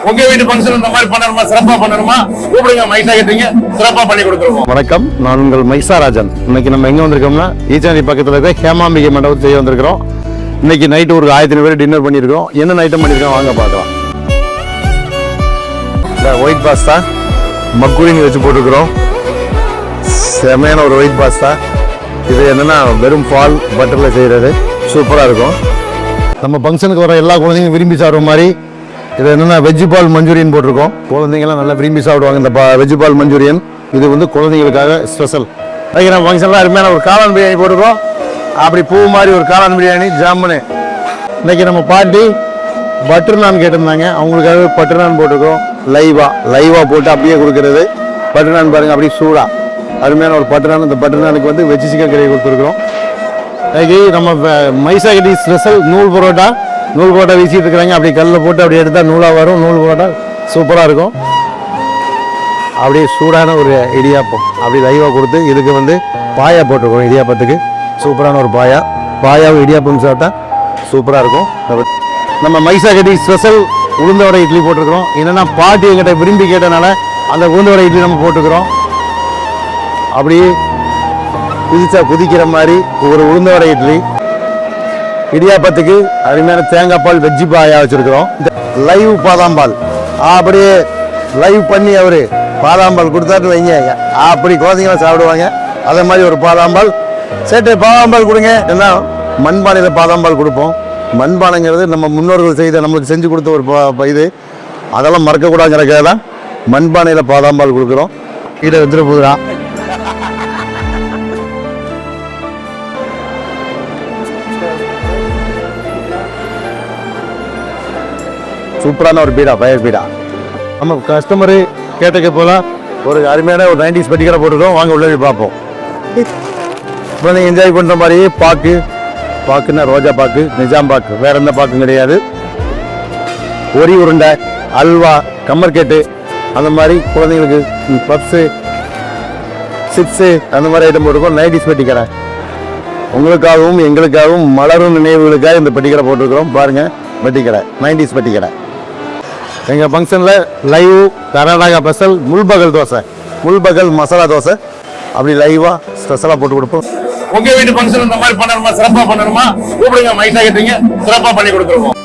உங்க வீட்டு ஃபங்க்ஷன் இந்த மாதிரி பண்ணணுமா, சிறப்பா பண்ணணுமா, கூப்பிடுங்க. மைசா கேட்டீங்க, சிறப்பா பண்ணி கொடுத்துருவோம். வணக்கம், நான் உங்கள் மைசாராஜன். இன்னைக்கு நம்ம எங்க வந்திருக்கோம்னா ஈச்சாண்டி பக்கத்துல இருக்க ஹேமாம்பிகை மண்டபத்தை செய்ய வந்திருக்கிறோம். இன்னைக்கு நைட்டு ஒரு 1500 பேர் டின்னர் பண்ணியிருக்கோம். என்ன ஐட்டம் பண்ணியிருக்கோம் வாங்க பார்க்கலாம். இந்த ஒயிட் பாஸ்தா மக்குரிங்க வச்சு போட்டுருக்குறோம். செமையான ஒரு ஒயிட் பாஸ்தா. இது என்னன்னா வெறும் பால் பட்டர்ல செய்யறது, சூப்பரா இருக்கும். நம்ம ஃபங்க்ஷனுக்கு வர எல்லா குழந்தைங்களும் விரும்பி சாப்பிட்ற மாதிரி இது என்னன்னா வெஜ் பால் மஞ்சூரியன் போட்டிருக்கோம். குழந்தைங்கலாம் நல்லா விரும்பி சாப்பிடுவாங்க இந்த வெஜ் பால் மஞ்சூரியன். இது வந்து குழந்தைங்களுக்காக ஸ்பெஷல். அதுக்கு நம்ம ஃபங்க்ஷன்லாம் அருமையான ஒரு காளான் பிரியாணி போட்டிருக்கோம். அப்படி பூ மாதிரி ஒரு காளான் பிரியாணி ஜாமுன்னு. இன்னைக்கு நம்ம பாட்டி பட்டர் நான் கேட்டிருந்தாங்க, அவங்களுக்காக பட்டர் நான் போட்டிருக்கோம். லைவா போட்டு அப்படியே கொடுக்கறது பட்டர் நான் பாருங்க, அப்படியே சூடா அருமையான ஒரு பட்டர் நான். இந்த பட்டர் நானுக்கு வந்து வெஜ் சிக்கன் கறி கொடுத்துருக்குறோம். இன்னைக்கு நம்ம மைசா கட்டி ஸ்பெஷல் நூல் பரோட்டா வீசிட்டு இருக்கிறாங்க. அப்படி கல்லில் போட்டு அப்படி எடுத்தால் நூலாக வரும். நூல் பரோட்டா சூப்பராக இருக்கும். அப்படியே சூடான ஒரு இடியாப்பம் அப்படி லைவாக கொடுத்து இதுக்கு வந்து பாயா போட்டிருக்கோம். இடியாப்பத்துக்கு சூப்பரான ஒரு பாயாவும் இடியாப்பம் சாப்பிட்டா சூப்பராக இருக்கும். நம்ம மைசா கட்டி ஸ்பெஷல் உளுந்தவடை இட்லி போட்டிருக்கிறோம். என்னென்னா பாட்டி எங்கிட்ட விரும்பி கேட்டனால அந்த உளுந்தவடை இட்லி நம்ம போட்டுக்கிறோம். அப்படியே குதிக்கிற மாதிரி ஒரு உளுந்தவடை இட்லி. இடியாப்பத்துக்கு அருமையான தேங்காய் பால் வெஜ்ஜி பாயா வச்சிருக்கிறோம். லைவ் பாதாம் பால் அப்படியே லைவ் பண்ணி அவரு பாதாம் பால் கொடுத்தாட்டு வைங்க, அப்படி குழந்தைங்களாம் சாப்பிடுவாங்க. அதே மாதிரி ஒரு பாதாம் பால் சேட்டு பாதாம் பால் கொடுங்க. ஏன்னா மண்பானையில் பாதாம் பால் கொடுப்போம். மண்பானைங்கிறது நம்ம முன்னோர்கள் செய்த நம்மளுக்கு செஞ்சு கொடுத்த ஒரு இது, அதெல்லாம் மறக்கக்கூடாதுங்கிறதுக்காக தான் மண்பானையில் பாதாம் பால் கொடுக்குறோம். கீழே வந்துட்டு போதுரா சூப்பரான ஒரு பீடா, ஃபயர் பீடா. நம்ம கஸ்டமரு கேட்டக்க போலாம் ஒரு அருமையான ஒரு 90s பட்டிக்கடை போட்டுருக்கோம். வாங்க உள்ள போய் பார்ப்போம். இப்போ நீங்கள் என்ஜாய் பண்ணுற மாதிரியே பாக்குன்னா ரோஜா பாக்கு, நிஜாம் பாக்கு, வேற எந்த பாக்கும் கிடையாது. ஒரி உருண்டை, அல்வா, கம்மர்கேட்டு, அந்த மாதிரி குழந்தைங்களுக்கு பப்ஸு, சிப்ஸு அந்த மாதிரி ஐட்டம் போட்டிருக்கோம். 90s பட்டிக்கடை உங்களுக்காகவும் எங்களுக்காகவும் மலரும் நினைவுகளுக்காக இந்த பட்டிக்கடை போட்டிருக்கிறோம். பாருங்கள், பட்டிக்கடை 90s பட்டிக்கடை. எங்கள் ஃபங்க்ஷனில் லைவ் கர்நாடகா ஸ்பெஷல் முல்பகல் மசாலா தோசை அப்படி லைவாக ஸ்பெஷலாக போட்டு கொடுப்போம். உங்க வீட்டு ஃபங்க்ஷன் இந்த மாதிரி பண்ணணுமா, சிறப்பா பண்ணணுமா, கூப்பிடுங்க. மைசா கேட்டீங்க, சிறப்பா பண்ணி கொடுத்துருவோம்.